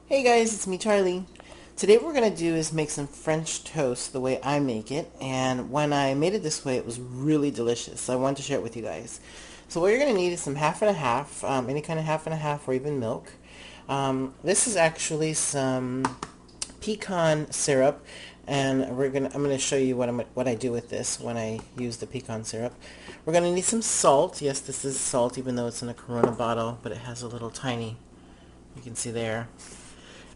Hey guys, it's me Charlie. Today what we're going to do is make some French toast the way I make it, and when I made it this way it was really delicious, so I wanted to share it with you guys. So what you're going to need is some half and a half, any kind of half and a half or even milk. This is actually some pecan syrup, and I'm going to show you what I do with this when I use the pecan syrup. We're going to need some salt. Yes, this is salt even though it's in a Corona bottle, but it has a little tiny, you can see there.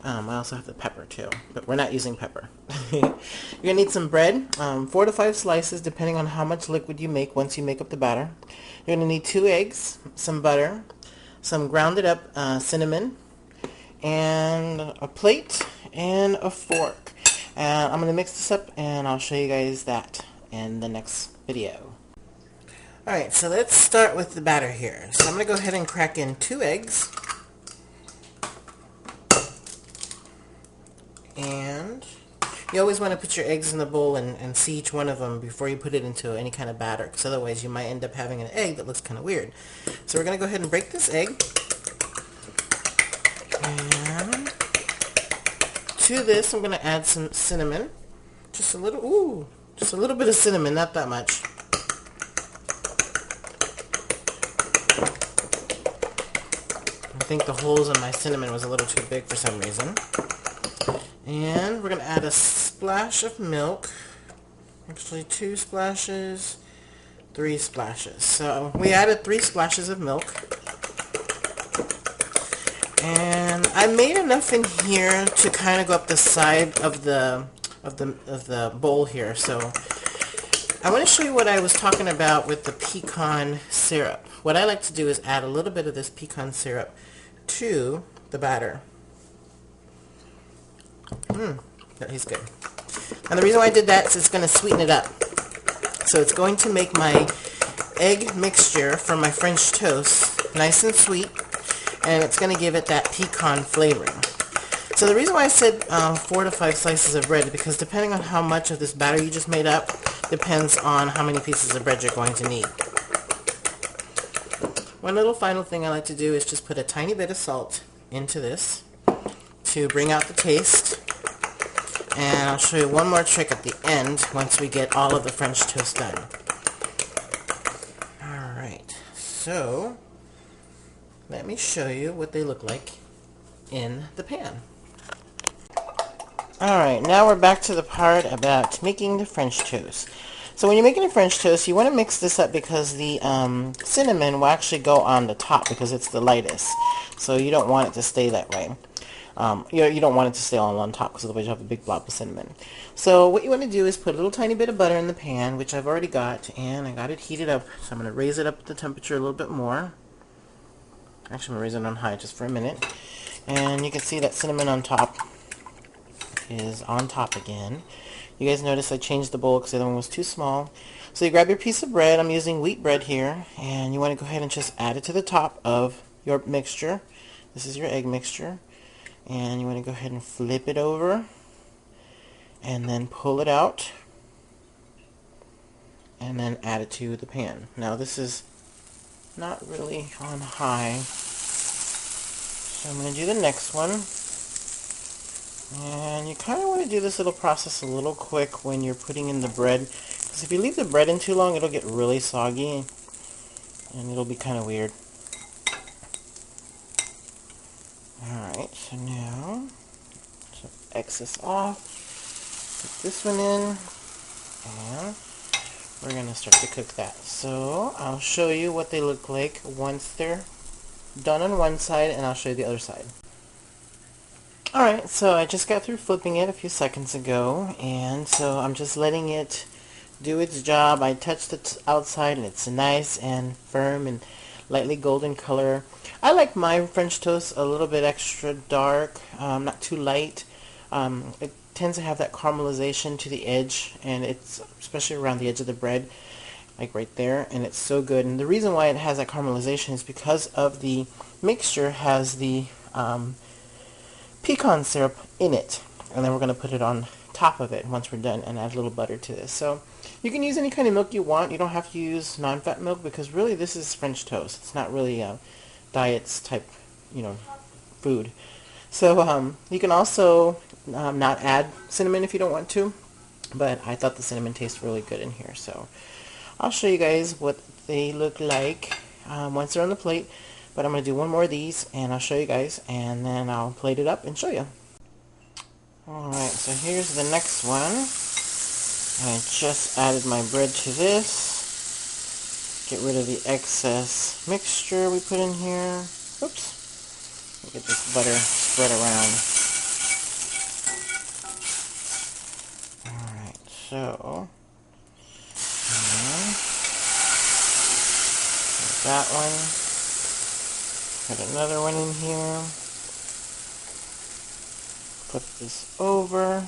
I also have the pepper too, but we're not using pepper. You're going to need some bread, 4 to 5 slices depending on how much liquid you make once you make up the batter. You're going to need 2 eggs, some butter, some grounded up cinnamon, and a plate and a fork. And I'm going to mix this up and I'll show you guys that in the next video. Alright, so let's start with the batter here. So I'm going to go ahead and crack in 2 eggs. And you always want to put your eggs in the bowl and see each one of them before you put it into any kind of batter, because otherwise you might end up having an egg that looks kind of weird. So we're going to go ahead and break this egg. And to this I'm going to add some cinnamon. Just a little bit of cinnamon, not that much. I think the holes in my cinnamon was a little too big for some reason. And we're going to add a splash of milk. Actually 2 splashes, 3 splashes. So we added 3 splashes of milk. And I made enough in here to kind of go up the side of the bowl here. So I want to show you what I was talking about with the pecan syrup. What I like to do is add a little bit of this pecan syrup to the batter. That is good. And the reason why I did that is it's going to sweeten it up. So it's going to make my egg mixture for my French toast nice and sweet, and it's going to give it that pecan flavoring. So the reason why I said 4 to 5 slices of bread is because depending on how much of this batter you just made up depends on how many pieces of bread you're going to need. One little final thing I like to do is just put a tiny bit of salt into this to bring out the taste. And I'll show you one more trick at the end once we get all of the French toast done. Alright, so let me show you what they look like in the pan. Alright, now we're back to the part about making the French toast. So when you're making a French toast, you want to mix this up because the cinnamon will actually go on the top because it's the lightest. So you don't want it to stay that way. You don't want it to stay all on top because otherwise you have a big blob of cinnamon. So what you want to do is put a little tiny bit of butter in the pan, which I've already got, and I got it heated up. So I'm going to raise it up to the temperature a little bit more. Actually, I'm going to raise it on high just for a minute. And you can see that cinnamon on top is on top again. You guys notice I changed the bowl because the other one was too small. So you grab your piece of bread. I'm using wheat bread here, and you want to go ahead and just add it to the top of your mixture. This is your egg mixture. And you want to go ahead and flip it over and then pull it out and then add it to the pan. Now this is not really on high, so I'm going to do the next one. And you kind of want to do this little process a little quick when you're putting in the bread, because if you leave the bread in too long it'll get really soggy and it'll be kind of weird. Alright, so now, X this off, put this one in, and we're going to start to cook that. So, I'll show you what they look like once they're done on one side, and I'll show you the other side. Alright, so I just got through flipping it a few seconds ago, and so I'm just letting it do its job. I touched the outside, and it's nice and firm and lightly golden color. I like my French toast a little bit extra dark, not too light. It tends to have that caramelization to the edge, and it's especially around the edge of the bread, like right there, and it's so good. And the reason why it has that caramelization is because of the mixture has the pecan syrup in it, and then we're going to put it on top of it once we're done and add a little butter to this. So you can use any kind of milk you want. You don't have to use non-fat milk because really this is French toast. It's not really a diets type, food. So you can also not add cinnamon if you don't want to, but I thought the cinnamon tastes really good in here. So I'll show you guys what they look like once they're on the plate. But I'm going to do one more of these and I'll show you guys, and then I'll plate it up and show you. Alright, so here's the next one. I just added my bread to this. Get rid of the excess mixture we put in here. Oops. Get this butter spread around. Alright, so that one. Put another one in here. Put this over.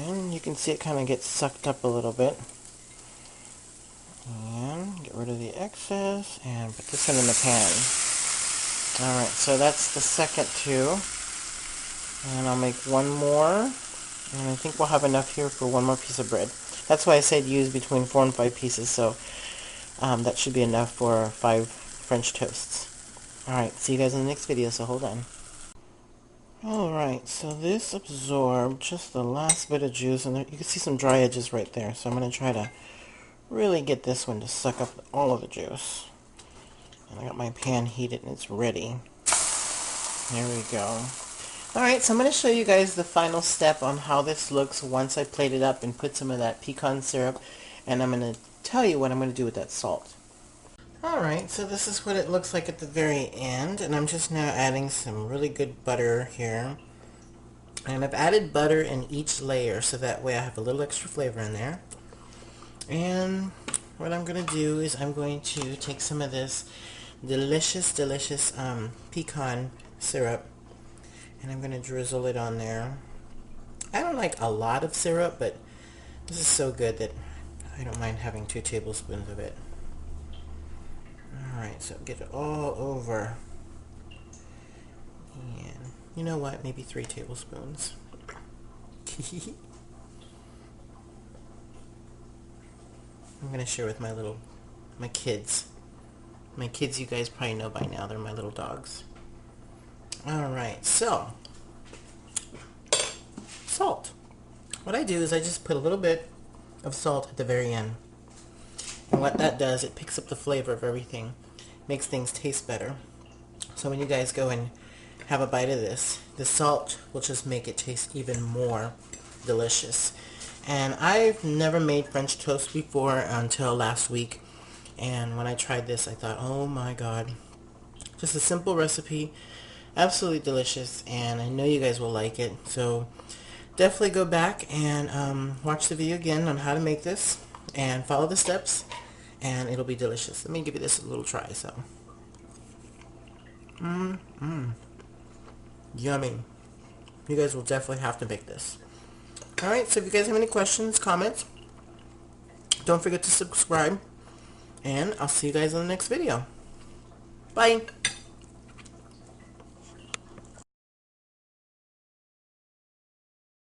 And you can see it kind of gets sucked up a little bit. And get rid of the excess and put this one in the pan. Alright, so that's the second two. And I'll make one more. And I think we'll have enough here for one more piece of bread. That's why I said use between 4 and 5 pieces, so that should be enough for 5 French toasts. Alright, see you guys in the next video, so hold on. Alright, so this absorbed just the last bit of juice, and there, you can see some dry edges right there, so I'm going to try to really get this one to suck up all of the juice. And I got my pan heated and it's ready. There we go. Alright, so I'm going to show you guys the final step on how this looks once I plate it up and put some of that pecan syrup, and I'm going to tell you what I'm going to do with that salt. Alright, so this is what it looks like at the very end, and I'm just now adding some really good butter here. And I've added butter in each layer so that way I have a little extra flavor in there. And what I'm going to do is I'm going to take some of this delicious pecan syrup, and I'm going to drizzle it on there. I don't like a lot of syrup, but this is so good that I don't mind having 2 tablespoons of it. Alright, so get it all over. And you know what? Maybe 3 tablespoons. I'm going to share with my kids. My kids, you guys probably know by now, they're my little dogs. Alright, so salt. What I do is I just put a little bit of salt at the very end. And what that does, it picks up the flavor of everything. Makes things taste better. So when you guys go and have a bite of this, the salt will just make it taste even more delicious. And I've never made French toast before until last week. And when I tried this, I thought, oh my god. Just a simple recipe. Absolutely delicious. And I know you guys will like it. So definitely go back and watch the video again on how to make this. And follow the steps. And it'll be delicious. Let me give you this a little try. So, yummy. You guys will definitely have to make this. Alright, so if you guys have any questions, comments, don't forget to subscribe. And I'll see you guys in the next video. Bye.